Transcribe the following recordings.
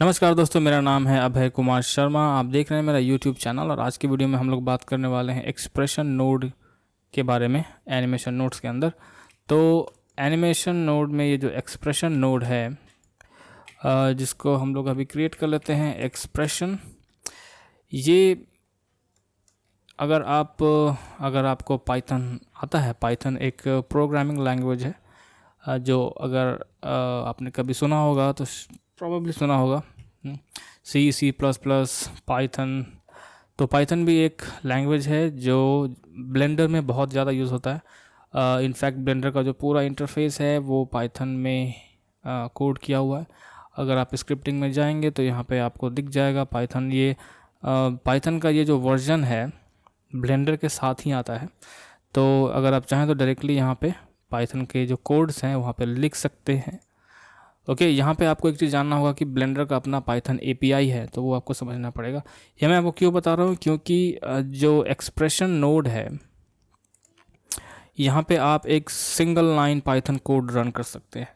नमस्कार दोस्तों, मेरा नाम है अभय कुमार शर्मा। आप देख रहे हैं मेरा यूट्यूब चैनल और आज की वीडियो में हम लोग बात करने वाले हैं एक्सप्रेशन नोड के बारे में एनिमेशन नोड्स के अंदर। तो एनिमेशन नोड में ये जो एक्सप्रेशन नोड है जिसको हम लोग अभी क्रिएट कर लेते हैं एक्सप्रेशन। ये अगर आपको पाइथन आता है, पाइथन एक प्रोग्रामिंग लैंग्वेज है जो अगर आपने कभी सुना होगा तो प्रॉबेबली सुना होगा C++, पाइथन। तो पाइथन भी एक लैंग्वेज है जो ब्लेंडर में बहुत ज़्यादा यूज़ होता है। इनफैक्ट ब्लेंडर का जो पूरा इंटरफेस है वो पाइथन में कोड किया हुआ है। अगर आप स्क्रिप्टिंग में जाएंगे तो यहाँ पे आपको दिख जाएगा पाइथन। ये पाइथन का ये जो वर्जन है ब्लेंडर के साथ ही आता है। तो अगर आप चाहें तो डायरेक्टली यहाँ पे पाइथन के जो कोड्स हैं वहाँ पे लिख सकते हैं। ओके, यहाँ पे आपको एक चीज़ जानना होगा कि ब्लेंडर का अपना पाइथन API है, तो वो आपको समझना पड़ेगा। ये मैं आपको क्यों बता रहा हूँ, क्योंकि जो एक्सप्रेशन नोड है यहाँ पे आप एक single line Python code run कर सकते हैं।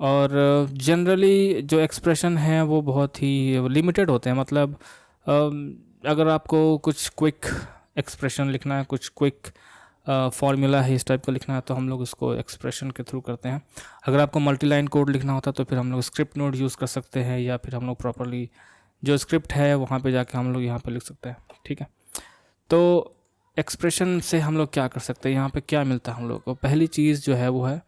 और जनरली जो एक्सप्रेशन है वो बहुत ही लिमिटेड होते हैं। मतलब अगर आपको कुछ क्विक एक्सप्रेशन लिखना है, कुछ क्विक फार्मूला है इस टाइप का लिखना है, तो हम लोग इसको एक्सप्रेशन के थ्रू करते हैं। अगर आपको मल्टी लाइन कोड लिखना होता है तो फिर हम लोग स्क्रिप्ट नोड यूज़ कर सकते हैं, या फिर हम लोग प्रॉपरली जो स्क्रिप्ट है वहाँ पे जाके हम लोग यहाँ पे लिख सकते हैं। ठीक है, तो एक्सप्रेशन से हम लोग क्या कर सकते हैं, यहाँ पे क्या मिलता है हम लोग को। पहली चीज़ जो है वो है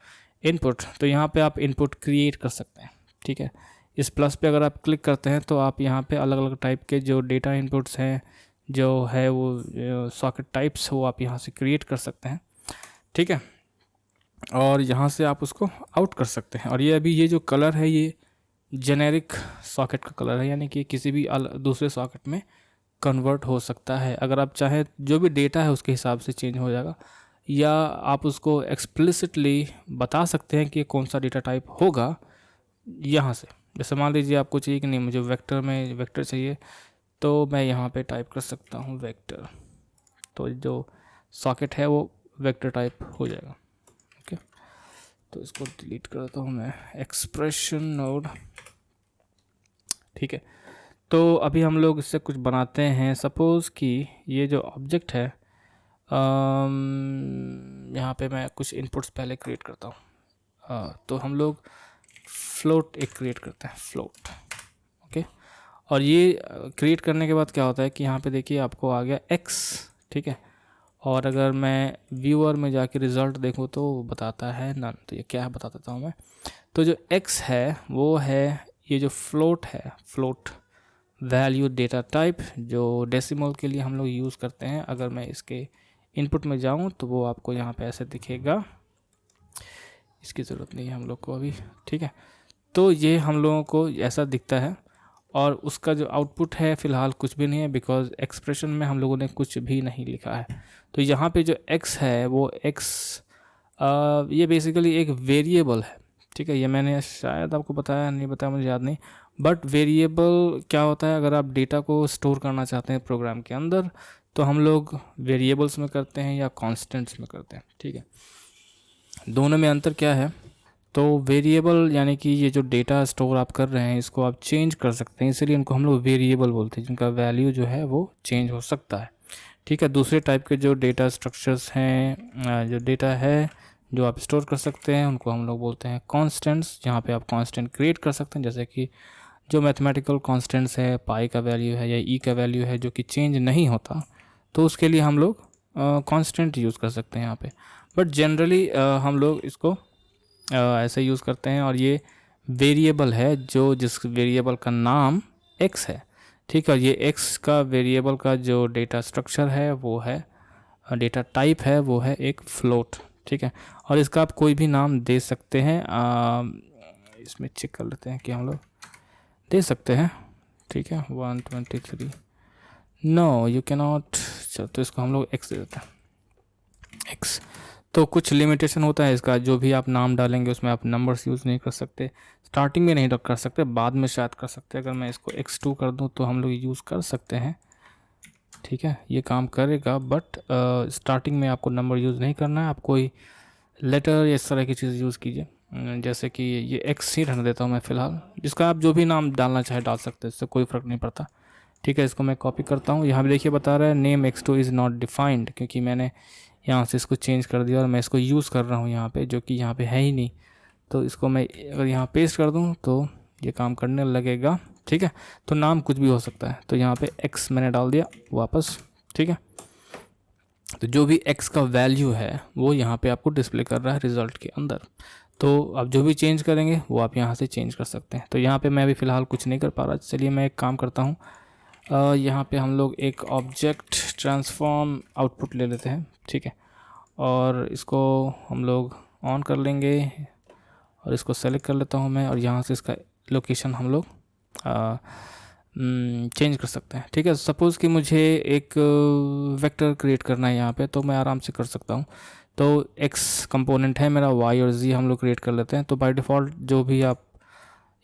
इनपुट। तो यहाँ पे आप इनपुट क्रिएट कर सकते हैं। ठीक है, इस प्लस पे अगर आप क्लिक करते हैं तो आप यहाँ पे अलग अलग टाइप के जो डेटा इनपुट्स हैं, जो है वो सॉकेट टाइप्स, वो आप यहाँ से क्रिएट कर सकते हैं। ठीक है, और यहाँ से आप उसको आउट कर सकते हैं। और ये अभी ये जो कलर है ये जेनेरिक सॉकेट का कलर है, यानी कि किसी भी दूसरे सॉकेट में कन्वर्ट हो सकता है। अगर आप चाहें जो भी डेटा है उसके हिसाब से चेंज हो जाएगा, या आप उसको एक्सप्लिसिटली बता सकते हैं कि कौन सा डेटा टाइप होगा यहाँ से। जैसे मान लीजिए आपको चाहिए कि नहीं, मुझे वेक्टर में वेक्टर चाहिए, तो मैं यहाँ पे टाइप कर सकता हूँ वेक्टर। तो जो सॉकेट है वो वेक्टर टाइप हो जाएगा। ओके, तो इसको डिलीट करता हूँ मैं, एक्सप्रेशन नोड। ठीक है, तो अभी हम लोग इससे कुछ बनाते हैं। सपोज़ कि ये जो ऑब्जेक्ट है, यहाँ पे मैं कुछ इनपुट्स पहले क्रिएट करता हूँ। तो हम लोग फ्लोट एक क्रिएट करते हैं, फ्लोट। ओके, और ये क्रिएट करने के बाद क्या होता है कि यहाँ पे देखिए आपको आ गया x। ठीक है, और अगर मैं व्यूअर में जाके रिज़ल्ट देखूँ तो बताता है नन। तो ये क्या है बता देता हूँ मैं। तो जो x है वो है ये जो फ्लोट है, फ्लोट वैल्यू डेटा टाइप, जो डेसिमल के लिए हम लोग यूज़ करते हैं। अगर मैं इसके इनपुट में जाऊँ तो वो आपको यहाँ पे ऐसे दिखेगा। इसकी ज़रूरत नहीं है हम लोग को अभी। ठीक है, तो ये हम लोगों को ऐसा दिखता है, और उसका जो आउटपुट है फ़िलहाल कुछ भी नहीं है, बिकॉज एक्सप्रेशन में हम लोगों ने कुछ भी नहीं लिखा है। तो यहाँ पे जो x है वो x ये बेसिकली एक वेरिएबल है। ठीक है, ये मैंने शायद आपको बताया नहीं बताया, मुझे याद नहीं। बट वेरिएबल क्या होता है, अगर आप डेटा को स्टोर करना चाहते हैं प्रोग्राम के अंदर तो हम लोग वेरिएबल्स में करते हैं या कॉन्स्टेंट्स में करते हैं। ठीक है, दोनों में अंतर क्या है। तो वेरिएबल यानी कि ये जो डेटा स्टोर आप कर रहे हैं इसको आप चेंज कर सकते हैं, इसलिए इनको हम लोग वेरिएबल बोलते हैं, जिनका वैल्यू जो है वो चेंज हो सकता है। ठीक है, दूसरे टाइप के जो डेटा स्ट्रक्चर्स हैं, जो डेटा है जो आप स्टोर कर सकते हैं, उनको हम लोग बोलते हैं कॉन्स्टेंट्स, जहाँ पे आप कॉन्स्टेंट क्रिएट कर सकते हैं। जैसे कि जो मैथमेटिकल कॉन्स्टेंट्स है, पाई का वैल्यू है या ई का वैल्यू है, जो कि चेंज नहीं होता, तो उसके लिए हम लोग कॉन्स्टेंट यूज़ कर सकते हैं यहाँ पे। बट जनरली हम लोग इसको ऐसे यूज़ करते हैं। और ये वेरिएबल है जो जिस वेरिएबल का नाम x है। ठीक है, ये x का वेरिएबल का जो डेटा स्ट्रक्चर है वो है, डेटा टाइप है वो है एक फ्लोट। ठीक है, और इसका आप कोई भी नाम दे सकते हैं। इसमें चेक कर लेते हैं कि हम लोग दे सकते हैं। ठीक है, 123 नो यू कैन नॉट। चलो, तो इसको हम लोग x दे देते हैं, x। तो कुछ लिमिटेशन होता है इसका, जो भी आप नाम डालेंगे उसमें आप नंबर्स यूज़ नहीं कर सकते, स्टार्टिंग में नहीं कर सकते, बाद में शायद कर सकते हैं। अगर मैं इसको x2 कर दूं तो हम लोग यूज़ कर सकते हैं। ठीक है, ये काम करेगा, बट स्टार्टिंग में आपको नंबर यूज़ नहीं करना है। आप कोई लेटर या इस तरह की चीज़ यूज़ कीजिए। जैसे कि ये एक्स ही रहने देता हूँ मैं फ़िलहाल, जिसका आप जो भी नाम डालना चाहे डाल सकते हैं, इससे कोई फ़र्क नहीं पड़ता। ठीक है, इसको मैं कॉपी करता हूँ। यहाँ पे देखिए बता रहा है name x2 is not defined, क्योंकि मैंने यहाँ से इसको चेंज कर दिया और मैं इसको यूज़ कर रहा हूँ यहाँ पे, जो कि यहाँ पे है ही नहीं। तो इसको मैं अगर यहाँ पेस्ट कर दूँ तो ये काम करने लगेगा। ठीक है, तो नाम कुछ भी हो सकता है। तो यहाँ पे x मैंने डाल दिया वापस। ठीक है, तो जो भी x का वैल्यू है वो यहाँ पे आपको डिस्प्ले कर रहा है रिज़ल्ट के अंदर। तो आप जो भी चेंज करेंगे वो आप यहाँ से चेंज कर सकते हैं। तो यहाँ पे मैं अभी फ़िलहाल कुछ नहीं कर पा रहा। चलिए मैं एक काम करता हूँ, यहाँ पे हम लोग एक ऑब्जेक्ट ट्रांसफॉर्म आउटपुट ले लेते हैं। ठीक है, और इसको हम लोग ऑन कर लेंगे और इसको सेलेक्ट कर लेता हूँ मैं, और यहाँ से इसका लोकेशन हम लोग चेंज कर सकते हैं। ठीक है, सपोज़ कि मुझे एक वेक्टर क्रिएट करना है यहाँ पे, तो मैं आराम से कर सकता हूँ। तो x कंपोनेंट है मेरा, y और z हम लोग क्रिएट कर लेते हैं। तो बाय डिफ़ॉल्ट जो भी आप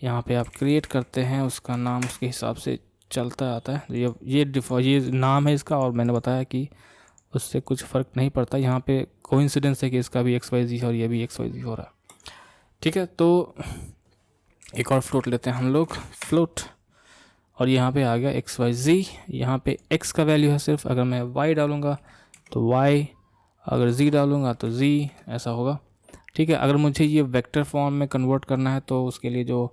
यहाँ पे आप क्रिएट करते हैं उसका नाम उसके हिसाब से चलता आता है। ये नाम है इसका, और मैंने बताया कि उससे कुछ फ़र्क नहीं पड़ता। यहाँ पे कोइंसिडेंस है कि इसका भी XYZ है और ये भी XYZ हो रहा है। ठीक है, तो एक और फ्लोट लेते हैं हम लोग, फ्लोट, और यहाँ पे आ गया XYZ। यहाँ पे x का वैल्यू है सिर्फ, अगर मैं y डालूँगा तो y, अगर z डालूँगा तो z, ऐसा होगा। ठीक है, अगर मुझे ये वेक्टर फॉर्म में कन्वर्ट करना है तो उसके लिए जो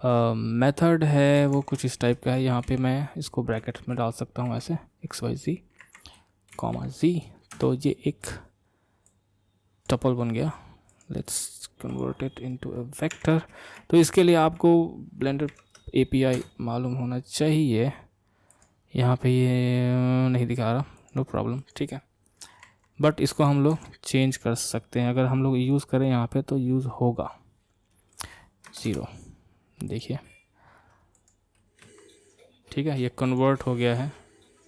मेथड है वो कुछ इस टाइप का है। यहाँ पे मैं इसको ब्रैकेट में डाल सकता हूँ ऐसे, XYZ, z। तो ये एक टपल बन गया। Let's convert it into a vector. तो इसके लिए आपको ब्लेंडर API मालूम होना चाहिए। यहाँ पे ये नहीं दिखा रहा, नो प्रॉब्लम। ठीक है, बट इसको हम लोग चेंज कर सकते हैं। अगर हम लोग यूज़ करें यहाँ पे तो यूज़ होगा 0, देखिए। ठीक है, ये कन्वर्ट हो गया है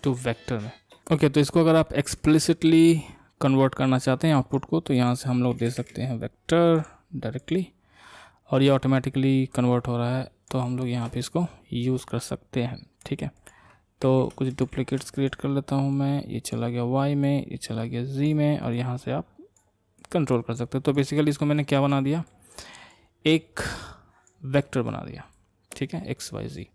टू वेक्टर में। ओके, तो इसको अगर आप एक्सप्लिसिटली कन्वर्ट करना चाहते हैं आउटपुट को, तो यहाँ से हम लोग दे सकते हैं वेक्टर डायरेक्टली, और ये ऑटोमेटिकली कन्वर्ट हो रहा है। तो हम लोग यहाँ पे इसको यूज़ कर सकते हैं। ठीक है, तो कुछ डुप्लिकेट्स क्रिएट कर लेता हूँ मैं। ये चला गया y में, ये चला गया z में, और यहाँ से आप कंट्रोल कर सकते हैं। तो बेसिकली इसको मैंने क्या बना दिया, एक वेक्टर बना दिया। ठीक है, XYZ,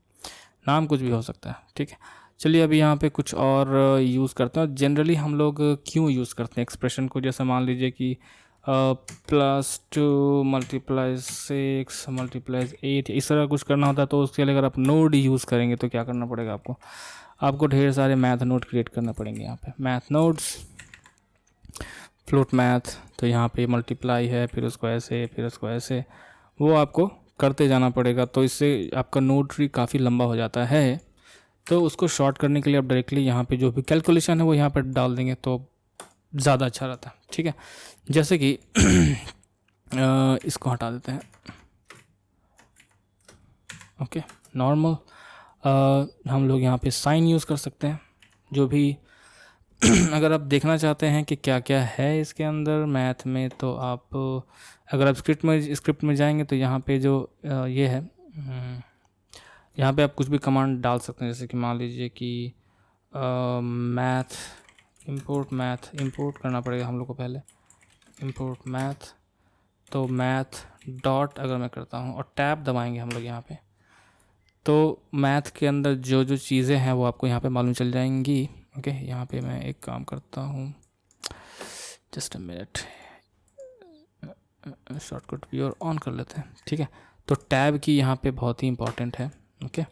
नाम कुछ भी हो सकता है। ठीक है, चलिए अभी यहाँ पे कुछ और यूज़ करते हैं। जनरली हम लोग क्यों यूज़ करते हैं एक्सप्रेशन को, जैसे मान लीजिए कि +2 × 6 × 8, इस तरह कुछ करना होता है। तो उसके लिए अगर आप नोड यूज़ करेंगे तो क्या करना पड़ेगा आपको ढेर सारे मैथ नोड क्रिएट करने पड़ेंगे। यहाँ पे मैथ नोड्स, फ्लोट मैथ, तो यहाँ पे मल्टीप्लाई है, फिर उसको ऐसे, फिर उसको ऐसे, वो आपको करते जाना पड़ेगा। तो इससे आपका नोड ट्री काफ़ी लंबा हो जाता है। तो उसको शॉर्ट करने के लिए आप डायरेक्टली यहाँ पे जो भी कैलकुलेशन है वो यहाँ पर डाल देंगे तो ज़्यादा अच्छा रहता है। ठीक है, जैसे कि इसको हटा देते हैं। ओके, नॉर्मल हम लोग यहाँ पे साइन यूज़ कर सकते हैं। जो भी अगर आप देखना चाहते हैं कि क्या क्या है इसके अंदर मैथ में, तो आप अगर आप स्क्रिप्ट में जाएंगे तो यहाँ पे जो ये है, यहाँ पे आप कुछ भी कमांड डाल सकते हैं। जैसे कि मान लीजिए कि मैथ इंपोर्ट करना पड़ेगा हम लोग को पहले, इंपोर्ट मैथ। तो मैथ डॉट अगर मैं करता हूँ और टैब दबाएंगे हम लोग यहाँ पे, तो मैथ के अंदर जो जो चीज़ें हैं वो आपको यहाँ पे मालूम चल जाएंगी। ओके, यहाँ पे मैं एक काम करता हूँ, जस्ट अ मिनट, शॉर्टकट भी और ऑन कर लेते हैं। ठीक है, तो टैब की यहाँ पे बहुत ही इंपॉर्टेंट है। ओके,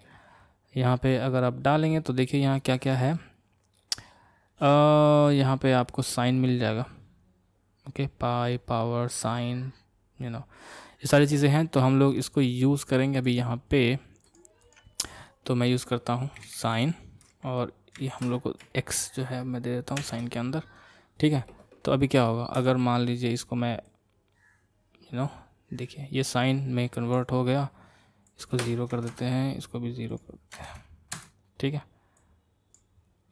यहाँ पे अगर आप डालेंगे तो देखिए यहाँ क्या क्या है। यहाँ पे आपको साइन मिल जाएगा। ओके, पाई, पावर, साइन, ये सारी चीज़ें हैं। तो हम लोग इसको यूज़ करेंगे अभी यहाँ पे। तो मैं यूज़ करता हूँ साइन, और ये हम लोग को x जो है मैं दे देता हूँ साइन के अंदर। ठीक है, तो अभी क्या होगा, अगर मान लीजिए इसको मैं देखिए ये साइन में कन्वर्ट हो गया। इसको 0 कर देते हैं, इसको भी 0 कर देते हैं। ठीक है,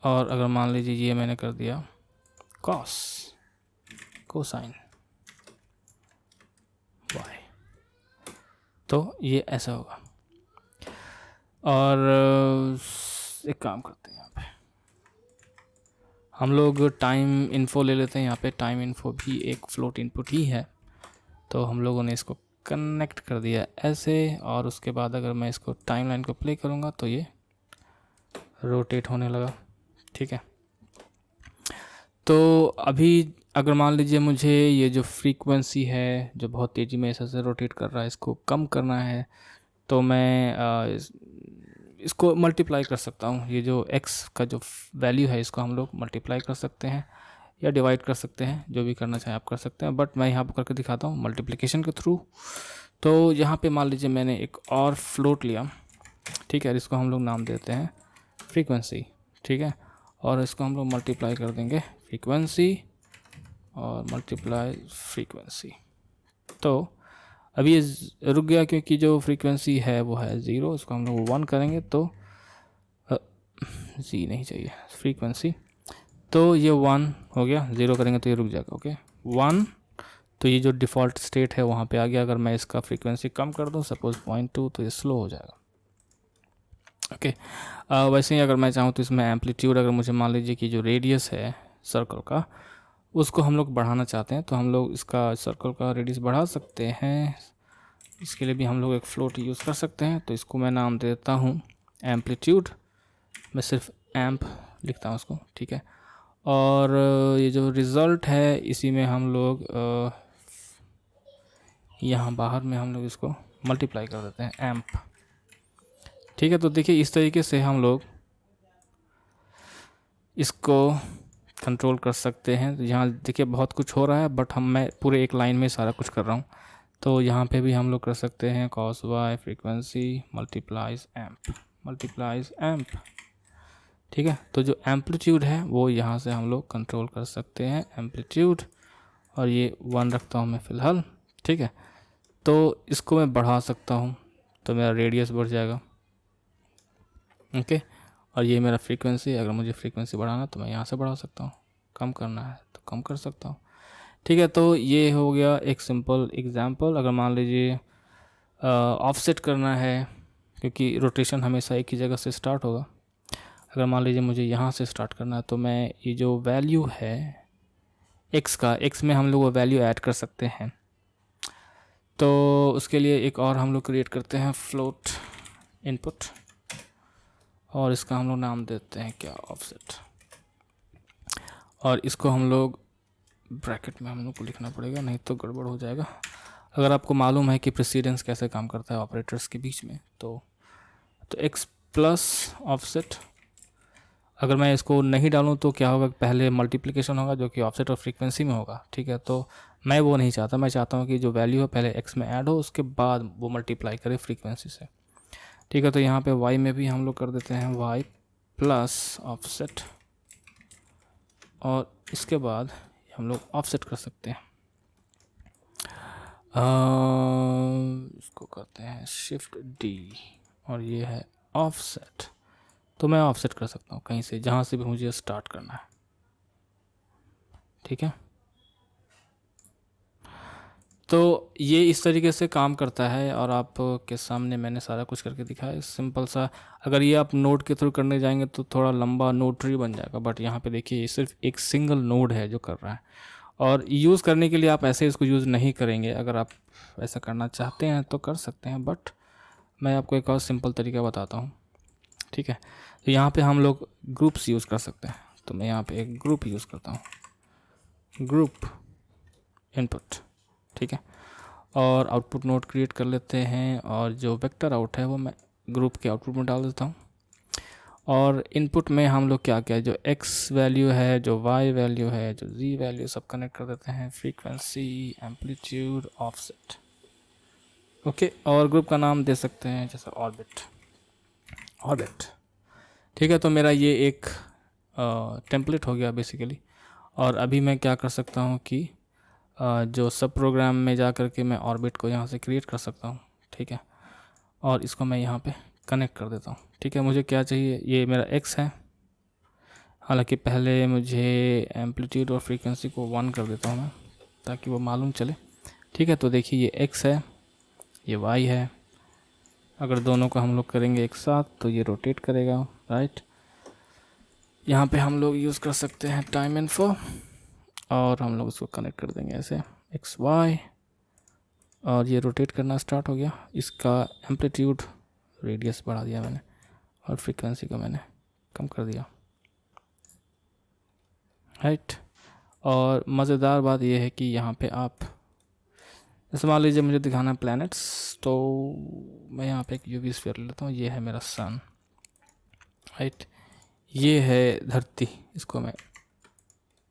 और अगर मान लीजिए ये मैंने कर दिया कोसाइन y, तो ये ऐसा होगा। और एक काम करते हैं, यहाँ पे हम लोग टाइम इन्फो ले लेते हैं। यहाँ पे टाइम इन्फो भी एक फ्लोट इनपुट ही है। तो हम लोगों ने इसको कनेक्ट कर दिया ऐसे, और उसके बाद अगर मैं इसको टाइमलाइन को प्ले करूँगा तो ये रोटेट होने लगा। ठीक है, तो अभी अगर मान लीजिए मुझे ये जो फ्रीक्वेंसी है जो बहुत तेज़ी में ऐसे रोटेट कर रहा है, इसको कम करना है, तो मैं इसको मल्टीप्लाई कर सकता हूँ। ये जो x का जो वैल्यू है इसको हम लोग मल्टीप्लाई कर सकते हैं या डिवाइड कर सकते हैं, जो भी करना चाहें आप कर सकते हैं, बट मैं यहाँ पर करके दिखाता हूँ मल्टीप्लिकेशन के थ्रू। तो यहाँ पे मान लीजिए मैंने एक और फ्लोट लिया, ठीक है, इसको हम लोग नाम देते हैं फ्रीक्वेंसी। ठीक है, और इसको हम लोग मल्टीप्लाई कर देंगे फ्रीक्वेंसी और मल्टीप्लाई फ्रीक्वेंसी। तो अभी ये रुक गया क्योंकि जो फ्रीक्वेंसी है वो है 0, इसको हम लोग 1 करेंगे तो जी नहीं चाहिए फ्रीक्वेंसी, तो ये 1 हो गया, 0 करेंगे तो ये रुक जाएगा। ओके 1, तो ये जो डिफ़ॉल्ट स्टेट है वहाँ पे आ गया। अगर मैं इसका फ्रीक्वेंसी कम कर दूँ सपोज़ 0.2 तो ये स्लो हो जाएगा। ओके वैसे ही अगर मैं चाहूँ तो इसमें एम्पलीट्यूड, अगर मुझे मान लीजिए कि जो रेडियस है सर्कल का उसको हम लोग बढ़ाना चाहते हैं तो हम लोग इसका सर्कल का रेडियस बढ़ा सकते हैं। इसके लिए भी हम लोग एक फ्लोट यूज़ कर सकते हैं, तो इसको मैं नाम देता हूँ एम्पलीट्यूड। मैं सिर्फ एम्प लिखता हूँ उसको। ठीक है, और ये जो रिज़ल्ट है इसी में हम लोग यहाँ बाहर में हम लोग इसको मल्टीप्लाई कर देते हैं एम्प। ठीक है, तो देखिए इस तरीके से हम लोग इसको कंट्रोल कर सकते हैं। तो यहाँ देखिए बहुत कुछ हो रहा है, बट मैं पूरे एक लाइन में सारा कुछ कर रहा हूँ। तो यहाँ पे भी हम लोग कर सकते हैं cos y frequency multiplies amp. ठीक है, तो जो एम्पलीट्यूड है वो यहाँ से हम लोग कंट्रोल कर सकते हैं एम्पलीट्यूड, और ये 1 रखता हूँ मैं फ़िलहाल। ठीक है, तो इसको मैं बढ़ा सकता हूँ तो मेरा रेडियस बढ़ जाएगा। ओके, और ये मेरा फ्रीक्वेंसी, अगर मुझे फ्रीक्वेंसी बढ़ाना तो मैं यहाँ से बढ़ा सकता हूँ, कम करना है तो कम कर सकता हूँ। ठीक है, तो ये हो गया एक सिंपल एग्जांपल। अगर मान लीजिए ऑफसेट करना है, क्योंकि रोटेशन हमेशा एक ही जगह से स्टार्ट होगा। अगर मान लीजिए मुझे यहाँ से स्टार्ट करना है तो मैं ये जो वैल्यू है x में हम लोग वो वैल्यू ऐड कर सकते हैं। तो उसके लिए एक और हम लोग क्रिएट करते हैं फ्लोट इनपुट, और इसका हम लोग नाम देते हैं क्या, ऑफसेट। और इसको हम लोग ब्रैकेट में हम लोग को लिखना पड़ेगा, नहीं तो गड़बड़ हो जाएगा। अगर आपको मालूम है कि प्रेसिडेंस कैसे काम करता है ऑपरेटर्स के बीच में, तो x प्लस ऑफसेट। अगर मैं इसको नहीं डालूं तो क्या होगा, पहले मल्टीप्लिकेशन होगा जो कि ऑफसेट और फ्रीक्वेंसी में होगा। ठीक है, तो मैं वो नहीं चाहता। मैं चाहता हूँ कि जो वैल्यू है पहले x में ऐड हो, उसके बाद वो मल्टीप्लाई करे फ्रीक्वेंसी से। ठीक है, तो यहाँ पे y में भी हम लोग कर देते हैं y प्लस ऑफसेट, और इसके बाद हम लोग ऑफसेट कर सकते हैं। इसको करते हैं शिफ्ट D, और ये है ऑफसेट। तो मैं ऑफसेट कर सकता हूँ कहीं से, जहाँ से भी मुझे स्टार्ट करना है। ठीक है, तो ये इस तरीके से काम करता है, और आपके सामने मैंने सारा कुछ करके दिखाया सिंपल सा। अगर ये आप नोड के थ्रू करने जाएंगे तो थोड़ा लंबा नोड ट्री बन जाएगा, बट यहाँ पे देखिए ये सिर्फ एक सिंगल नोड है जो कर रहा है। और यूज़ करने के लिए आप ऐसे इसको यूज़ नहीं करेंगे। अगर आप ऐसा करना चाहते हैं तो कर सकते हैं, बट मैं आपको एक और सिंपल तरीका बताता हूँ। ठीक है, तो यहाँ पे हम लोग ग्रुप्स यूज़ कर सकते हैं। तो मैं यहाँ पे एक ग्रुप यूज़ करता हूँ, ग्रुप इनपुट। ठीक है, और आउटपुट नोड क्रिएट कर लेते हैं, और जो वेक्टर आउट है वो मैं ग्रुप के आउटपुट में डाल देता हूँ। और इनपुट में हम लोग क्या क्या, जो x वैल्यू है, जो y वैल्यू है, जो z वैल्यू, सब कनेक्ट कर देते हैं, फ्रीक्वेंसी, एम्पलीट्यूड, ऑफसेट। ओके, और ग्रुप का नाम दे सकते हैं जैसे ऑर्बिट। ठीक है, तो मेरा ये एक टेम्पलेट हो गया बेसिकली। और अभी मैं क्या कर सकता हूँ कि जो सब प्रोग्राम में जा कर के मैं ऑर्बिट को यहाँ से क्रिएट कर सकता हूँ। ठीक है, और इसको मैं यहाँ पे कनेक्ट कर देता हूँ। ठीक है, मुझे क्या चाहिए, ये मेरा x है। हालांकि पहले मुझे एम्पलीट्यूड और फ्रीक्वेंसी को 1 कर देता हूँ मैं, ताकि वो मालूम चले। ठीक है, तो देखिए ये x है, ये y है। अगर दोनों को हम लोग करेंगे एक साथ तो ये रोटेट करेगा, राइट। यहाँ पे हम लोग यूज़ कर सकते हैं टाइम इन्फो, और हम लोग इसको कनेक्ट कर देंगे ऐसे x y, और ये रोटेट करना स्टार्ट हो गया। इसका एम्पलीट्यूड रेडियस बढ़ा दिया मैंने और फ्रीक्वेंसी को मैंने कम कर दिया, राइट। और मज़ेदार बात यह है कि यहाँ पे आप जैसे मान लीजिए मुझे दिखाना है प्लैनेट्स, तो मैं यहाँ पे एक यूवी स्फीयर ले लेता हूँ। ये है मेरा सन, राइट। ये है धरती, इसको मैं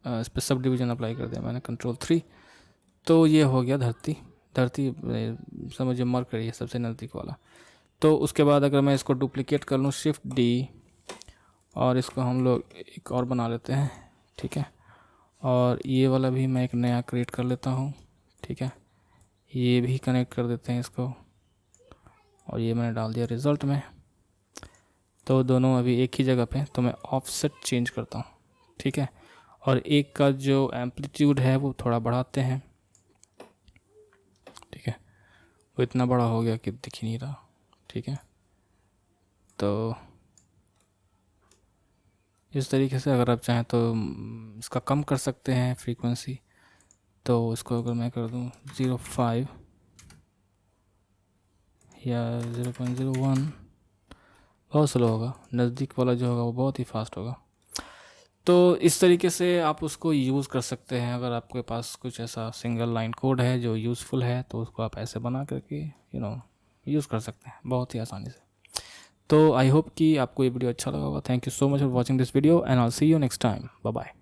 इस पर सब डिवीज़न अप्लाई कर दिया मैंने, Ctrl+3, तो ये हो गया धरती। धरती समझिए मरकरी है सबसे नज़दीक वाला। तो उसके बाद अगर मैं इसको डुप्लिकेट कर लूँ Shift+D और इसको हम लोग एक और बना लेते हैं, ठीक है। और ये वाला भी मैं एक नया क्रिएट कर लेता हूँ, ठीक है। ये भी कनेक्ट कर देते हैं इसको, और ये मैंने डाल दिया रिज़ल्ट में। तो दोनों अभी एक ही जगह पे, तो मैं ऑफसेट चेंज करता हूँ, ठीक है। और एक का जो एम्पलीट्यूड है वो थोड़ा बढ़ाते हैं, ठीक है। वो इतना बड़ा हो गया कि दिख ही नहीं रहा, ठीक है। तो इस तरीके से अगर आप चाहें तो इसका कम कर सकते हैं फ्रीक्वेंसी। तो इसको अगर मैं कर दूं 0.5 या 0.01, बहुत स्लो होगा। नज़दीक वाला जो होगा वो बहुत ही फास्ट होगा। तो इस तरीके से आप उसको यूज़ कर सकते हैं। अगर आपके पास कुछ ऐसा सिंगल लाइन कोड है जो यूज़फुल है, तो उसको आप ऐसे बना करके यूज़ कर सकते हैं बहुत ही आसानी से। तो आई होप कि आपको ये वीडियो अच्छा लगा होगा। Thank you so much for watching this video and I will see you next time. Bye bye.